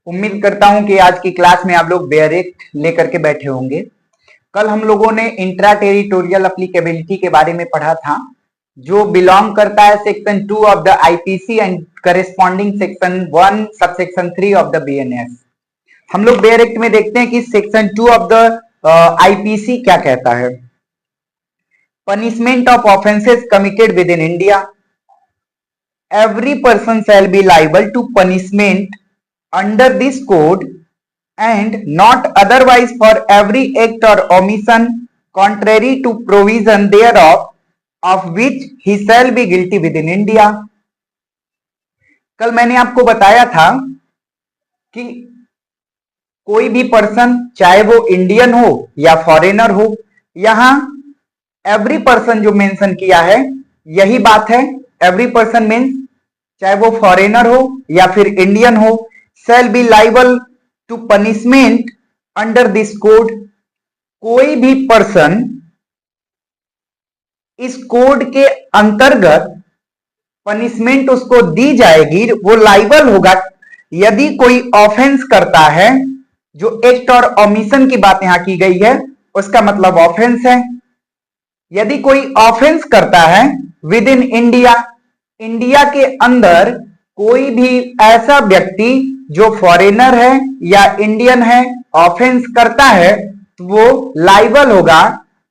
उम्मीद करता हूं कि आज की क्लास में आप लोग बेयर एक्ट लेकर के बैठे होंगे। कल हम लोगों ने इंट्रा टेरिटोरियल एप्लीकेबिलिटी के बारे में पढ़ा था, जो बिलोंग करता है section 2 of the IPC and corresponding section 1 subsection 3 of the BNS. हम लोग बेयर एक्ट में देखते हैं कि सेक्शन 2 ऑफ द आईपीसी क्या कहता है। Punishment of offences committed with in India, every person shall be liable to punishment under this code and not otherwise for every act or omission contrary to provision thereof of which he shall be guilty within India। कल मैंने आपको बताया था कि कोई भी person चाहे वो इंडियन हो या फॉरेनर हो, यहां एवरी पर्सन जो मेंशन किया है यही बात है। एवरी पर्सन मीन्स चाहे वो फॉरेनर हो या फिर इंडियन हो, shall be liable to punishment under this code. कोई भी पर्सन इस कोड के अंतर्गत पनिशमेंट उसको दी जाएगी, वो लाइबल होगा यदि कोई ऑफेंस करता है। जो एक्ट और ओमिशन की बात यहां की गई है उसका मतलब ऑफेंस है। यदि कोई ऑफेंस करता है विद इन इंडिया, इंडिया के अंदर कोई भी ऐसा व्यक्ति जो फॉरेनर है या इंडियन है ऑफेंस करता है, तो वो लाइबल होगा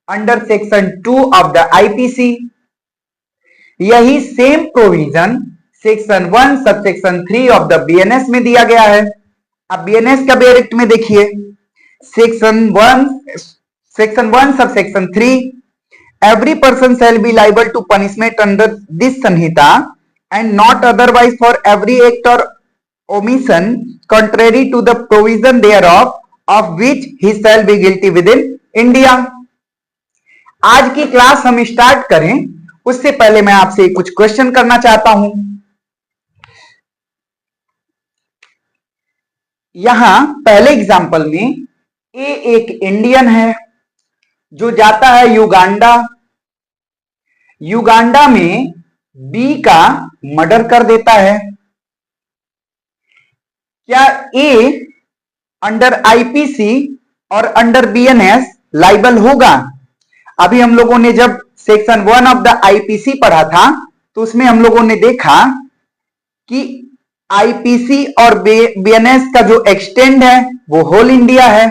under section 2 of the IPC. यही same provision section 1 subsection 3 of the BNS में दिया गया है। अब बीएनएस का बेयर एक्ट में देखिए, section 1 subsection 3, every person shall be liable to punishment under this sanhita and not otherwise for every act or omission contrary to the provision thereof of which he shall be guilty within India। आज की class हम start करें उससे पहले मैं आपसे कुछ question करना चाहता हूं। यहां पहले एग्जांपल में ए एक इंडियन है जो जाता है युगांडा। युगांडा में बी का मर्डर कर देता है। क्या ए अंडर आईपीसी और अंडर बीएनएस लाइबल होगा? अभी हम लोगों ने जब सेक्शन 1 ऑफ द आईपीसी पढ़ा था तो उसमें हम लोगों ने देखा कि आईपीसी और बीएनएस का जो एक्सटेंड है वो होल इंडिया है।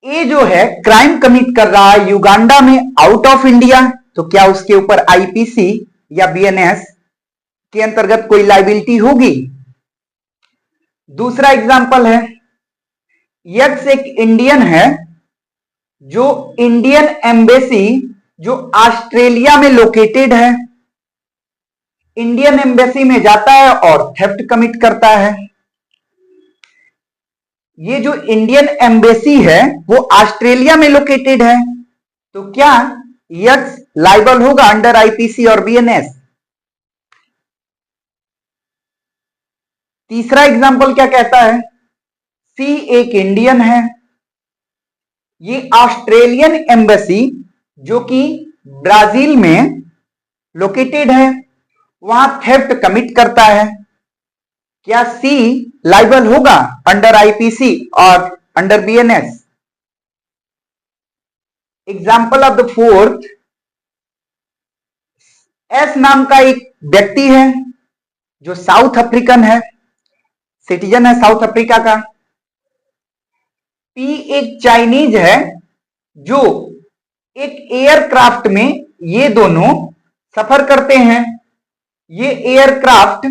ए जो है क्राइम कमिट कर रहा है युगांडा में आउट ऑफ इंडिया, तो क्या उसके ऊपर आईपीसी या बीएनएस के अंतर्गत कोई लाइबिलिटी होगी? दूसरा एग्जांपल है, यक्स एक इंडियन है जो इंडियन एम्बेसी जो ऑस्ट्रेलिया में लोकेटेड है, इंडियन एम्बेसी में जाता है और थेफ्ट कमिट करता है। ये जो इंडियन एम्बेसी है वो ऑस्ट्रेलिया में लोकेटेड है, तो क्या यक्स लाइबल होगा अंडर आईपीसी और बीएनएस? तीसरा एग्जांपल क्या कहता है, सी एक इंडियन है, ये ऑस्ट्रेलियन एम्बेसी जो कि ब्राजील में लोकेटेड है वहां थेफ्ट कमिट करता है। क्या सी लाइबल होगा अंडर आईपीसी और under BNS? Example of the fourth, S नाम का एक व्यक्ति है जो साउथ अफ्रीकन है, सिटीजन है साउथ अफ्रीका का। पी एक चाइनीज है जो एक एयरक्राफ्ट में ये दोनों सफर करते हैं। ये एयरक्राफ्ट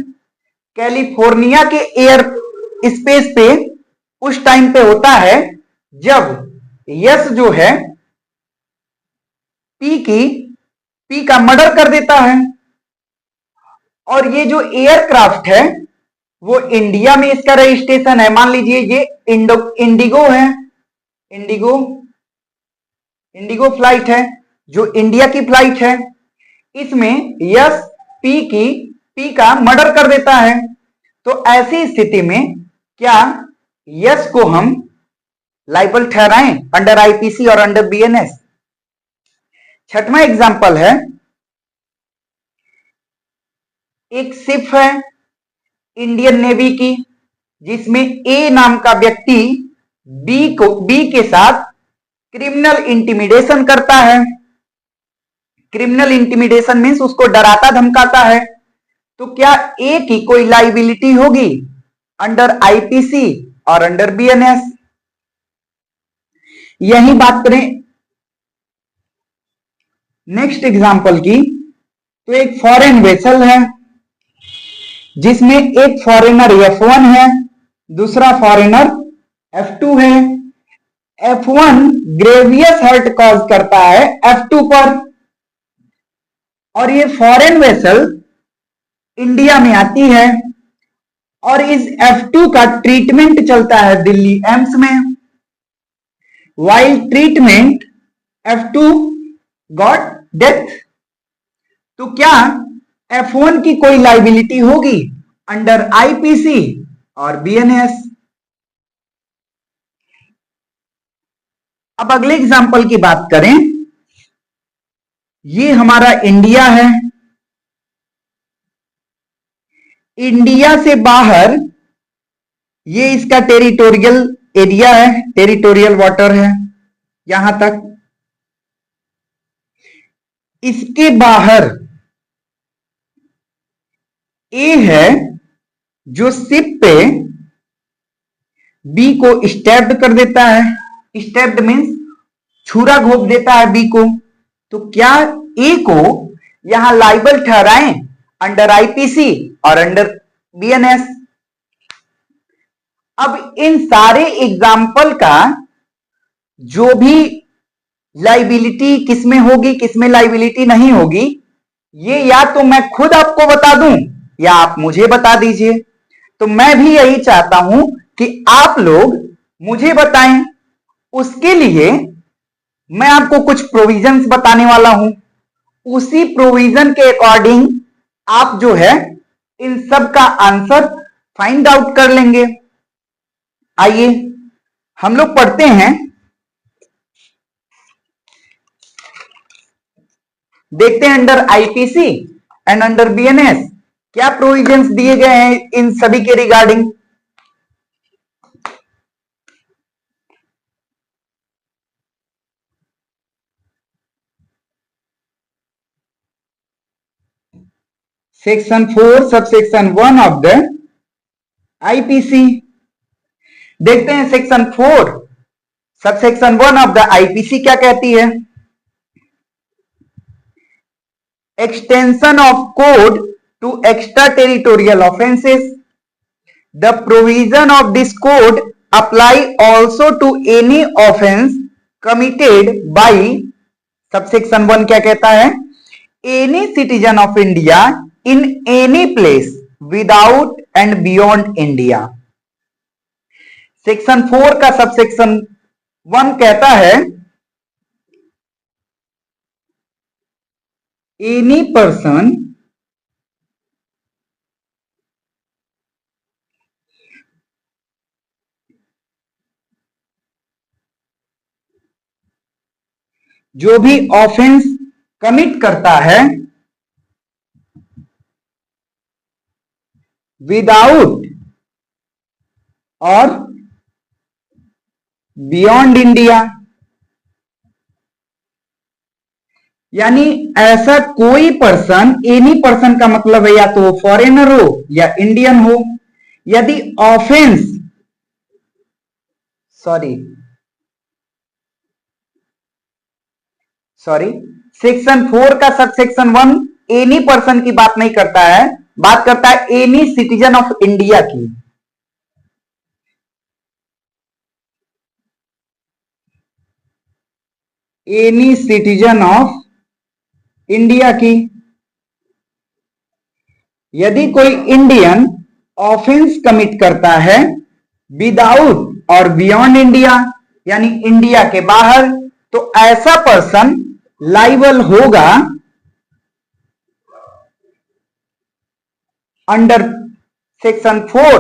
कैलिफोर्निया के एयर स्पेस पे उस टाइम पे होता है जब यस जो है पी का मर्डर कर देता है। और ये जो एयरक्राफ्ट है वो इंडिया में इसका रजिस्ट्रेशन है। मान लीजिए ये इंडिगो है, इंडिगो फ्लाइट है जो इंडिया की फ्लाइट है। इसमें यस पी का मर्डर कर देता है, तो ऐसी स्थिति में क्या यस को हम लाइबल ठहराएं अंडर आईपीसी और अंडर बीएनएस? छठवां एग्जांपल है, एक शिप है इंडियन नेवी की जिसमें ए नाम का व्यक्ति बी के साथ क्रिमिनल इंटिमिडेशन करता है। क्रिमिनल इंटिमिडेशन मीन्स उसको डराता धमकाता है। तो क्या ए की कोई लाइबिलिटी होगी अंडर आईपीसी और अंडर बीएनएस? यही बात करें नेक्स्ट एग्जांपल की, तो एक फॉरेन वेसल है जिसमें एक फॉरेनर F1 है, दूसरा फॉरेनर F2 है। F1 ग्रेवियस हर्ट कॉज करता है F2 पर, और ये फॉरेन वेसल इंडिया में आती है और इस F2 का ट्रीटमेंट चलता है दिल्ली एम्स में। While treatment F2 got death. तो क्या F1 की कोई लाइबिलिटी होगी अंडर आईपीसी और बीएनएस? अब अगले एग्जांपल की बात करें, ये हमारा इंडिया है। इंडिया से बाहर ये इसका टेरिटोरियल एरिया है, टेरिटोरियल वाटर है यहां तक। इसके बाहर ए है जो शिप पे बी को स्टैब्ड कर देता है। स्टैब्ड मीन्स छुरा घोंप देता है बी को। तो क्या ए को यहां लाइबल ठहराएं अंडर आईपीसी और अंडर बीएनएस? अब इन सारे एग्जाम्पल का जो भी लाइबिलिटी किसमें होगी किसमें लाइबिलिटी नहीं होगी, ये या तो मैं खुद आपको बता दूं या आप मुझे बता दीजिए। तो मैं भी यही चाहता हूं कि आप लोग मुझे बताएं। उसके लिए मैं आपको कुछ प्रोविजंस बताने वाला हूं। उसी प्रोविजन के अकॉर्डिंग आप जो है इन सब का आंसर फाइंड आउट कर लेंगे। आइए हम लोग पढ़ते हैं, देखते हैं under IPC and under BNS क्या प्रोविजंस दिए गए हैं इन सभी के regarding. Section 4 subsection 1 of the IPC. देखते हैं section 4 subsection 1 of the IPC क्या कहती है। Extension of code to extra territorial offences. The provision of this code apply also to any offence committed by, subsection 1 क्या कहता है, any citizen of India in any place without and beyond India. Section 4 का subsection 1 कहता है any person जो भी offence commit करता है विदाउट और बियॉन्ड इंडिया, यानी ऐसा कोई पर्सन, एनी पर्सन का मतलब है या तो वो फॉरेनर हो या इंडियन हो, यदि ऑफेंस सॉरी सेक्शन 4 का सबसेक्शन 1 एनी पर्सन की बात नहीं करता है, बात करता है एनी सिटीजन ऑफ इंडिया की। एनी सिटीजन ऑफ इंडिया की। यदि कोई इंडियन ऑफेंस कमिट करता है विदाउट और बियॉन्ड इंडिया, यानी इंडिया के बाहर, तो ऐसा पर्सन लाइबल होगा under section 4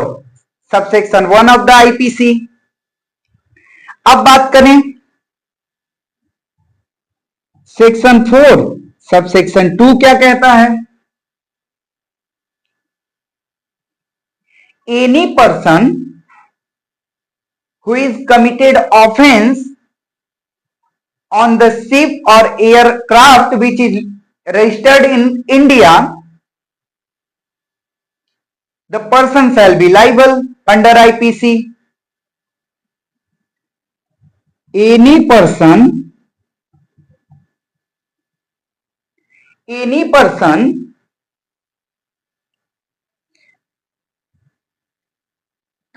subsection 1 of the IPC. अब बात करें सेक्शन 4 सबसेक्शन 2 क्या कहता है। Any person who is committed offense on the ship or aircraft which is registered in India, the person shall be liable under IPC. Any person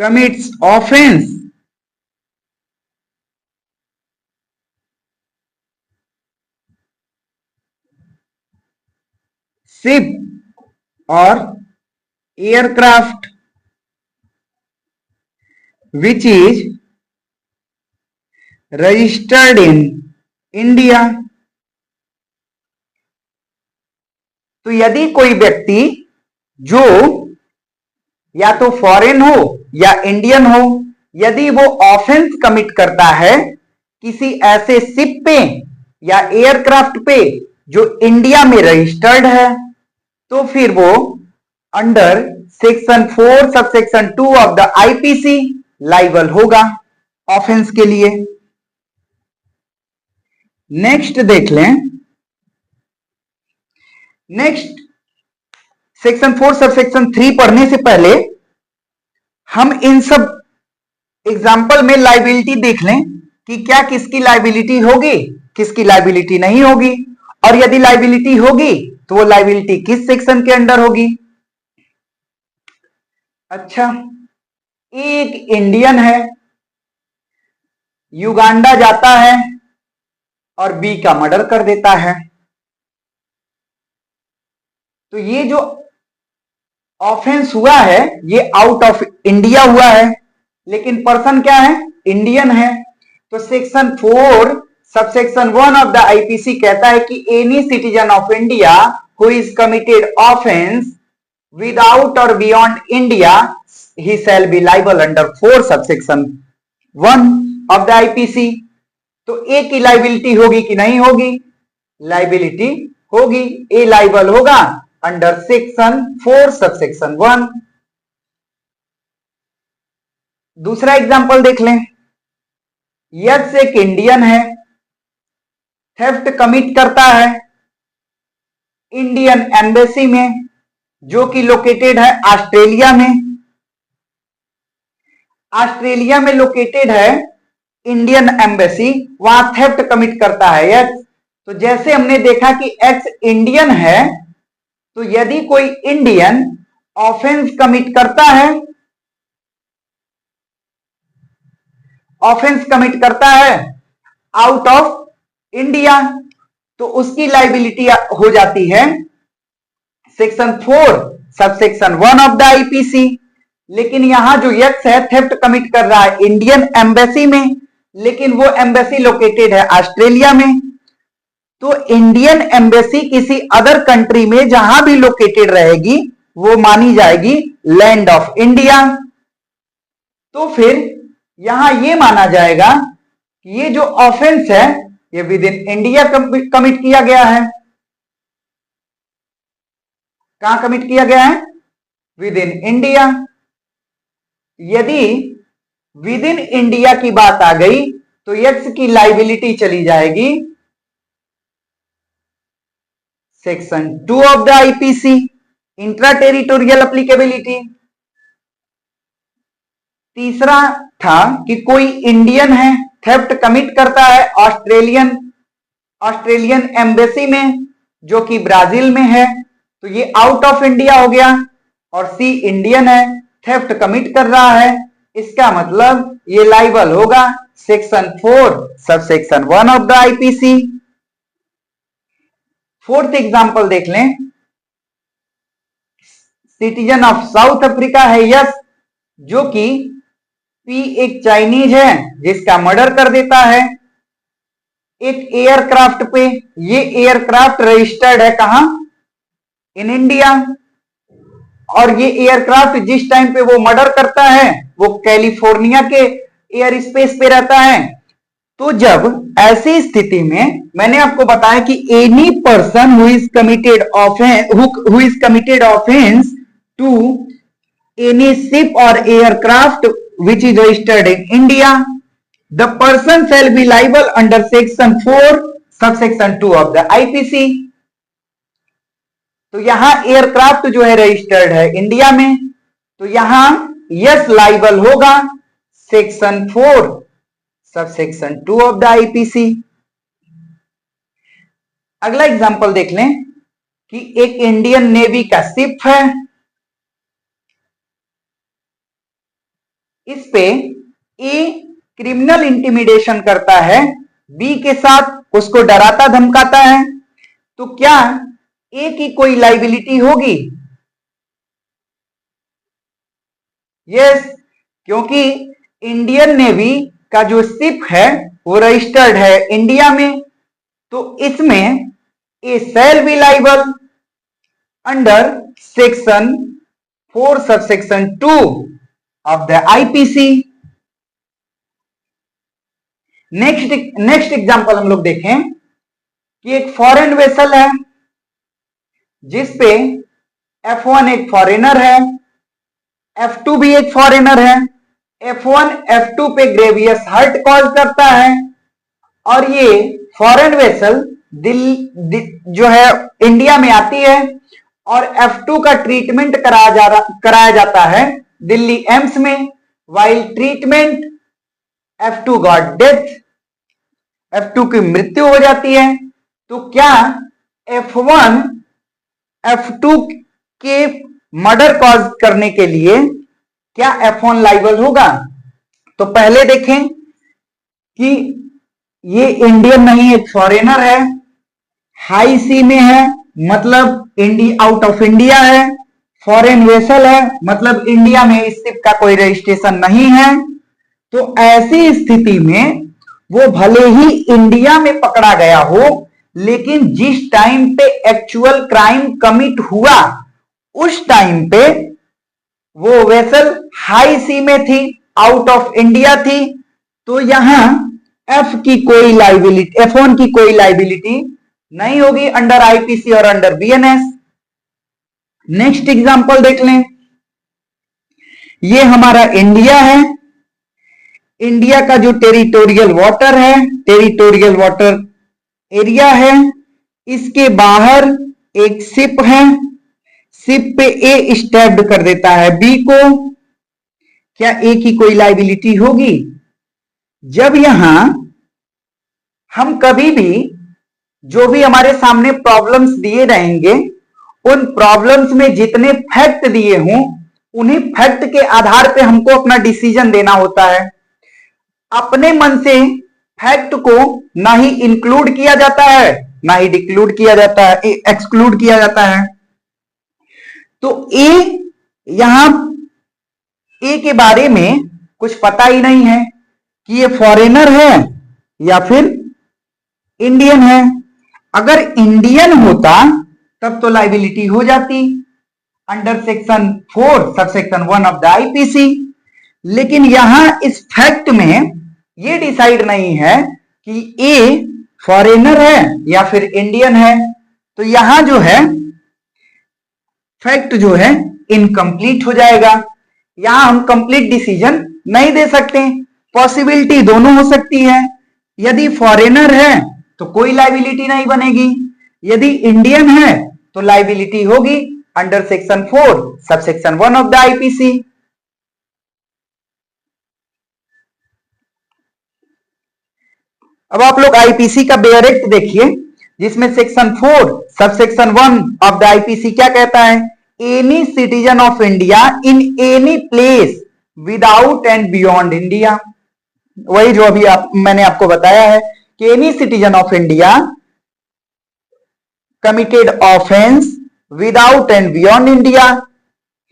commits offense ship or aircraft which is registered in India. तो यदि कोई व्यक्ति जो या तो foreign हो या Indian हो, यदि वो ऑफेंस कमिट करता है किसी ऐसे शिप पे या एयरक्राफ्ट पे जो इंडिया में रजिस्टर्ड है, तो फिर वो under section 4 subsection 2 of the IPC liable होगा ऑफेंस के लिए। नेक्स्ट देख लें। नेक्स्ट सेक्शन 4 सबसेक्शन 3 पढ़ने से पहले हम इन सब एग्जाम्पल में लाइबिलिटी देख लें कि क्या किसकी लाइबिलिटी होगी, किसकी लाइबिलिटी नहीं होगी, और यदि लाइबिलिटी होगी तो वो लाइबिलिटी किस सेक्शन के अंडर होगी। अच्छा, एक इंडियन है, युगांडा जाता है और बी का मर्डर कर देता है, तो ये जो ऑफेंस हुआ है ये आउट ऑफ इंडिया हुआ है, लेकिन पर्सन क्या है, इंडियन है। तो section 4 subsection 1 of the IPC कहता है कि any citizen of India who is committed offence without और beyond India he shall be liable under 4 subsection 1 of the IPC. तो ए की लाइबिलिटी होगी कि नहीं होगी, लाइबिलिटी होगी, ए लाइबल होगा अंडर सेक्शन 4 सबसेक्शन 1। दूसरा एग्जांपल देख लें। यक्स एक इंडियन है, थेफ्ट कमिट करता है इंडियन एम्बेसी में जो कि लोकेटेड है ऑस्ट्रेलिया में। ऑस्ट्रेलिया में लोकेटेड है इंडियन एम्बेसी, वहां थेफ्ट कमिट करता है एक्स। तो जैसे हमने देखा कि एक्स इंडियन है, तो यदि कोई इंडियन ऑफेंस कमिट करता है, ऑफेंस कमिट करता है आउट ऑफ इंडिया, तो उसकी लाइबिलिटी हो जाती है section 4 subsection 1 of the IPC. लेकिन यहां जो यक्स है थेफ्ट कमिट कर रहा है इंडियन एम्बेसी में, लेकिन वो एम्बेसी लोकेटेड है ऑस्ट्रेलिया में। तो इंडियन एम्बेसी किसी अदर कंट्री में जहां भी लोकेटेड रहेगी वो मानी जाएगी लैंड ऑफ इंडिया। तो फिर यहां ये माना जाएगा कि ये जो ऑफेंस है ये विद इन इंडिया कमिट किया गया है। कहां कमिट किया गया है, विद इन इंडिया। यदि विद इन इंडिया की बात आ गई तो यक्स की लाइबिलिटी चली जाएगी section 2 of the IPC, intra territorial applicability. तीसरा था कि कोई इंडियन है, थेफ्ट कमिट करता है ऑस्ट्रेलियन एम्बेसी में जो कि ब्राजील में है, तो ये आउट ऑफ इंडिया हो गया। और सी इंडियन है, थेफ्ट कमिट कर रहा है, इसका मतलब ये लाइबल होगा section 4 subsection 1 of the IPC. Fourth example देख लें। सिटीजन ऑफ साउथ अफ्रीका है यस, जो कि पी एक चाइनीज है जिसका मर्डर कर देता है एक एयरक्राफ्ट पे। ये एयरक्राफ्ट रजिस्टर्ड है कहां, इन इंडिया। और ये एयरक्राफ्ट जिस टाइम पे वो मर्डर करता है वो कैलिफोर्निया के एयर स्पेस पे रहता है। तो जब ऐसी स्थिति में मैंने आपको बताया कि any person who is committed offence to any ship और aircraft which is registered in India, the person shall be liable under section 4 subsection 2 of the IPC. तो यहां एयरक्राफ्ट जो है रजिस्टर्ड है इंडिया में, तो यहां यस लाइबल होगा section 4 subsection 2 of the IPC. अगला एग्जांपल देख लें कि एक इंडियन नेवी का शिप है, इस पे ए क्रिमिनल इंटिमिडेशन करता है बी के साथ, उसको डराता धमकाता है, तो क्या ए की कोई लाइबिलिटी होगी? यस, क्योंकि इंडियन नेवी का जो शिप है वो रजिस्टर्ड है इंडिया में, तो इसमें a shall be liable under section 4 subsection 2 of the IPC. Next example हम लोग देखें कि एक फॉरेन वेसल है जिसपे F1 एक फॉरेनर है, F2 भी एक फॉरेनर है, F1 F2 पे ग्रेवियस हर्ट कॉज करता है और ये फॉरेन वेसल जो है इंडिया में आती है और F2 का ट्रीटमेंट कराया जाता है दिल्ली एम्स में। While treatment F2 got death, F2 की मृत्यु हो जाती है, तो क्या F1 F2 के मर्डर कॉज करने के लिए क्या F1 लाइबल होगा? तो पहले देखें कि ये इंडियन नहीं एक फॉरेनर है, हाई सी में है मतलब आउट ऑफ इंडिया है, फॉरेन वेसल है मतलब इंडिया में इस शिप का कोई रजिस्ट्रेशन नहीं है, तो ऐसी स्थिति में वो भले ही इंडिया में पकड़ा गया हो लेकिन जिस टाइम पे एक्चुअल क्राइम कमिट हुआ उस टाइम पे वो वेसल हाई सी में थी, आउट ऑफ इंडिया थी, तो यहां F1 की कोई लाइबिलिटी नहीं होगी अंडर आईपीसी और अंडर बीएनएस। नेक्स्ट एग्जांपल देख लें, ये हमारा इंडिया है, इंडिया का जो टेरिटोरियल वाटर एरिया है, इसके बाहर एक शिप है, शिप पे ए स्टैब्ड कर देता है बी को, क्या ए की कोई लाइबिलिटी होगी? जब यहां हम कभी भी जो भी हमारे सामने प्रॉब्लम्स दिए रहेंगे उन प्रॉब्लम्स में जितने फैक्ट दिए हों उन्हीं फैक्ट के आधार पे हमको अपना डिसीजन देना होता है। अपने मन से फैक्ट को ना ही इंक्लूड किया जाता है ना ही डिक्लूड किया जाता है, एक्सक्लूड किया जाता है। तो यहां ए के बारे में कुछ पता ही नहीं है कि ये फॉरेनर है या फिर इंडियन है। अगर इंडियन होता तब तो लाइबिलिटी हो जाती under section 4 subsection 1 of the IPC, लेकिन यहां इस फैक्ट में ये डिसाइड नहीं है कि ए फॉरेनर है या फिर इंडियन है, तो यहां जो है फैक्ट जो है इनकम्प्लीट हो जाएगा। यहां हम कंप्लीट डिसीजन नहीं दे सकते, पॉसिबिलिटी दोनों हो सकती है। यदि फॉरेनर है तो कोई लाइबिलिटी नहीं बनेगी, यदि इंडियन है तो लाइबिलिटी होगी under section 4 subsection 1 of the IPC. अब आप लोग आईपीसी का बेयर एक्ट देखिए जिसमें section 4 subsection 1 of the IPC क्या कहता है? Any citizen of India in any place without and beyond India. वही जो अभी मैंने आपको बताया है कि any citizen of India committed offence without and beyond India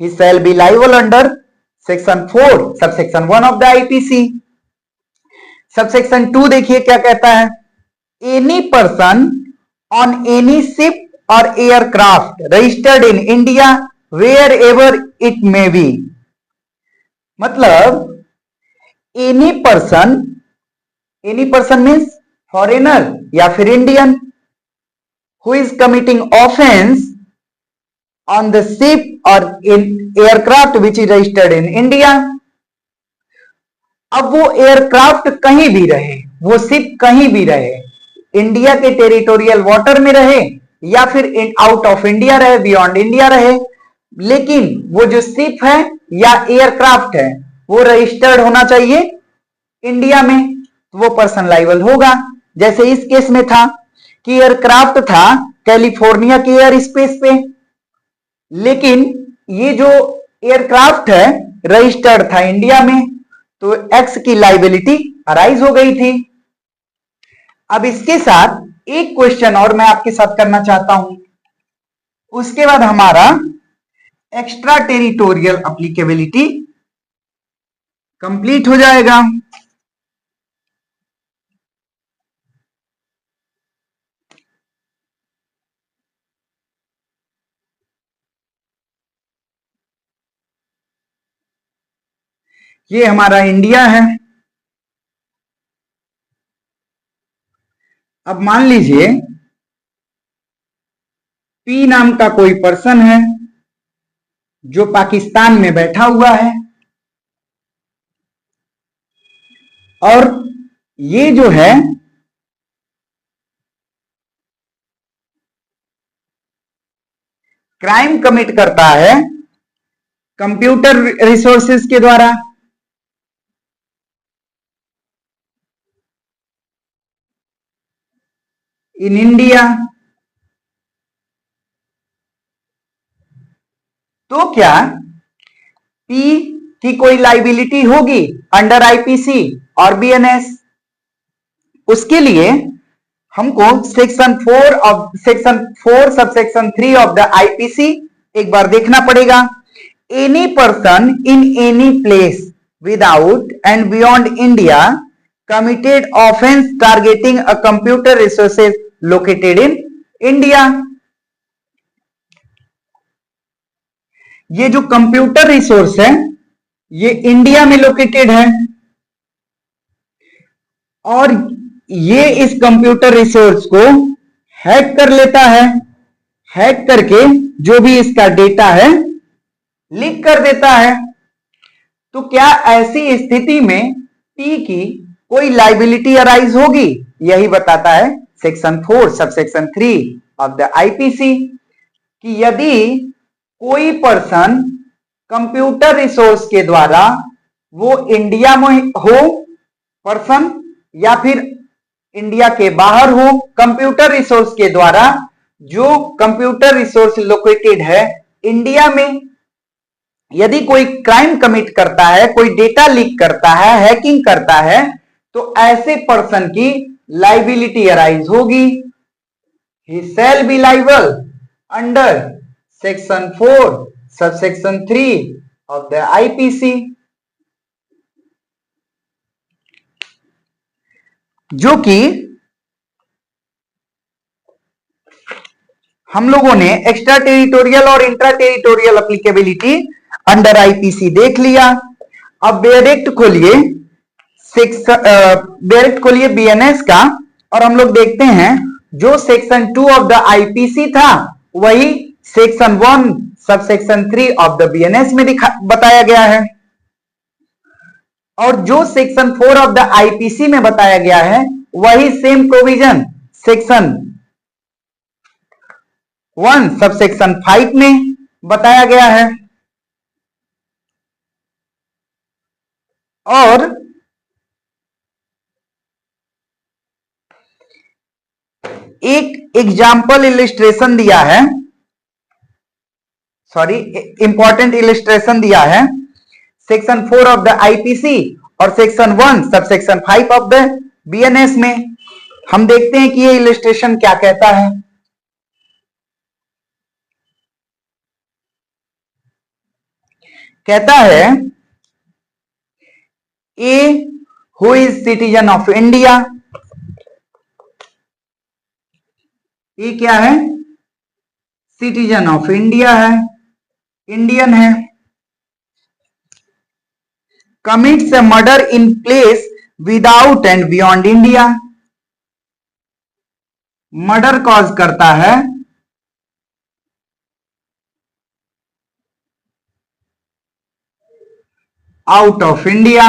he shall be liable under section 4 subsection 1 of the IPC. Subsection 2 देखिए क्या कहता है? Any person on any ship और aircraft registered in India wherever it may be. मतलब any person means foreigner या फिर Indian who is committing offence on the ship or in aircraft which is registered in India, अब वो aircraft कहीं भी रहे, वो शिप कहीं भी रहे, इंडिया के टेरिटोरियल वाटर में रहे या फिर आउट ऑफ इंडिया रहे, बियॉन्ड इंडिया रहे, लेकिन वो जो शिप है या एयरक्राफ्ट है वो रजिस्टर्ड होना चाहिए इंडिया में, तो वो पर्सन लायबल होगा। जैसे इस केस में था कि एयरक्राफ्ट था कैलिफोर्निया के एयर स्पेस पे, लेकिन ये जो एयरक्राफ्ट है रजिस्टर्ड था इंडिया में, तो एक्स की लायबिलिटी अराइज हो गई थी। अब इसके साथ एक क्वेश्चन और मैं आपके साथ करना चाहता हूं, उसके बाद हमारा एक्स्ट्रा टेरिटोरियल एप्लीकेबिलिटी कंप्लीट हो जाएगा। ये हमारा इंडिया है। अब मान लीजिए पी नाम का कोई पर्सन है जो पाकिस्तान में बैठा हुआ है, और ये जो है क्राइम कमिट करता है कंप्यूटर रिसोर्सेज के द्वारा। इन इंडिया, तो क्या पी की कोई लाइबिलिटी होगी अंडर आईपीसी और बीएनएस? उसके लिए हमको section 4 subsection 3 of the IPC एक बार देखना पड़ेगा। Any person in any place without and beyond India committed offence targeting a computer resources located in India. ये जो कंप्यूटर रिसोर्स है ये इंडिया में लोकेटेड है, और ये इस कंप्यूटर रिसोर्स को हैक कर लेता है, हैक करके जो भी इसका डेटा है लीक कर देता है। तो क्या ऐसी स्थिति में पी की कोई लाइबिलिटी अराइज होगी? यही बताता है section 4 subsection 3 of the IPC कि यदि कोई पर्सन कंप्यूटर रिसोर्स के द्वारा, वो इंडिया में हो पर्सन या फिर इंडिया के बाहर हो, कंप्यूटर रिसोर्स के द्वारा जो कंप्यूटर रिसोर्स लोकेटेड है इंडिया में, यदि कोई क्राइम कमिट करता है, कोई डेटा लीक करता है, हैकिंग करता है, तो ऐसे पर्सन की लाइबिलिटी अराइज होगी। He shall be liable under section 4 subsection 3 of the IPC. जो कि हम लोगों ने एक्स्ट्रा टेरिटोरियल और intra territorial applicability under IPC देख लिया। अब डायरेक्ट खोलिए बीएनएस का, और हम लोग देखते हैं जो सेक्शन 2 ऑफ द आईपीसी था वही section 1 subsection 3 of the BNS में बताया गया है, और जो सेक्शन 4 ऑफ द आईपीसी में बताया गया है वही सेम प्रोविजन सेक्शन 1 सबसेक्शन 5 में बताया गया है। और एक एग्जाम्पल इलिस्ट्रेशन दिया है, सॉरी इंपॉर्टेंट इलिस्ट्रेशन दिया है सेक्शन 4 ऑफ द आईपीसी और section 1 subsection 5 of the BNS में। हम देखते हैं कि ये इलिस्ट्रेशन क्या कहता है। कहता है A who is citizen of India, ये क्या है? सिटीजन ऑफ इंडिया है, इंडियन है, commits a murder in place without and beyond India, murder cause करता है out of India,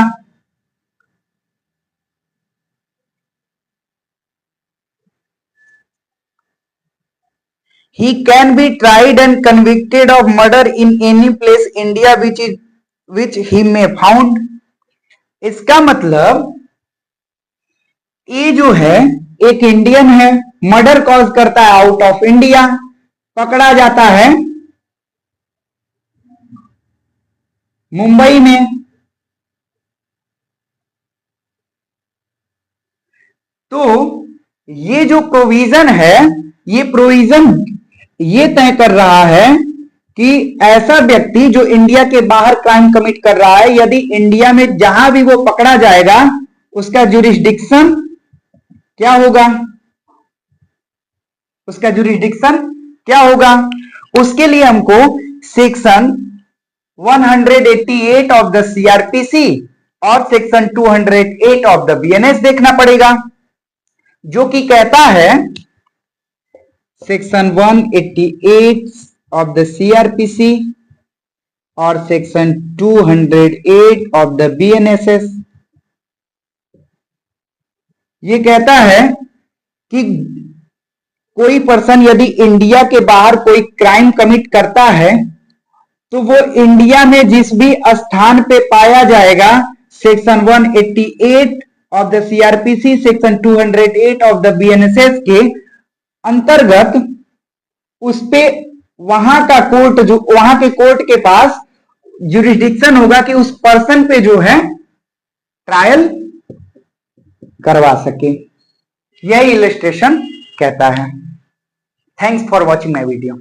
he can be tried and convicted of murder in any place India which he may found। इसका मतलब ये जो है एक Indian है, murder cause करता है आउट ऑफ इंडिया, पकड़ा जाता है मुंबई में, तो ये जो प्रोविजन है, ये प्रोविजन ये तय कर रहा है कि ऐसा व्यक्ति जो इंडिया के बाहर क्राइम कमिट कर रहा है, यदि इंडिया में जहां भी वो पकड़ा जाएगा उसका जुरिस्डिक्शन क्या होगा, उसका जुरिस्डिक्शन क्या होगा। उसके लिए हमको सेक्शन 188 ऑफ द सीआरपीसी और सेक्शन 208 ऑफ द बीएनएस देखना पड़ेगा, जो कि कहता है सेक्शन 188 ऑफ द सीआरपीसी और सेक्शन 208 ऑफ द बीएनएसएस, ये कहता है कि कोई पर्सन यदि इंडिया के बाहर कोई क्राइम कमिट करता है तो वो इंडिया में जिस भी स्थान पे पाया जाएगा, section 188 of the CrPC, section 208 of the BNSS के अंतर्गत उस पे वहां का कोर्ट, जो वहां के कोर्ट के पास जुरिस्डिक्शन होगा कि उस पर्सन पे जो है ट्रायल करवा सके। यह इलस्ट्रेशन कहता है। Thanks for watching my video.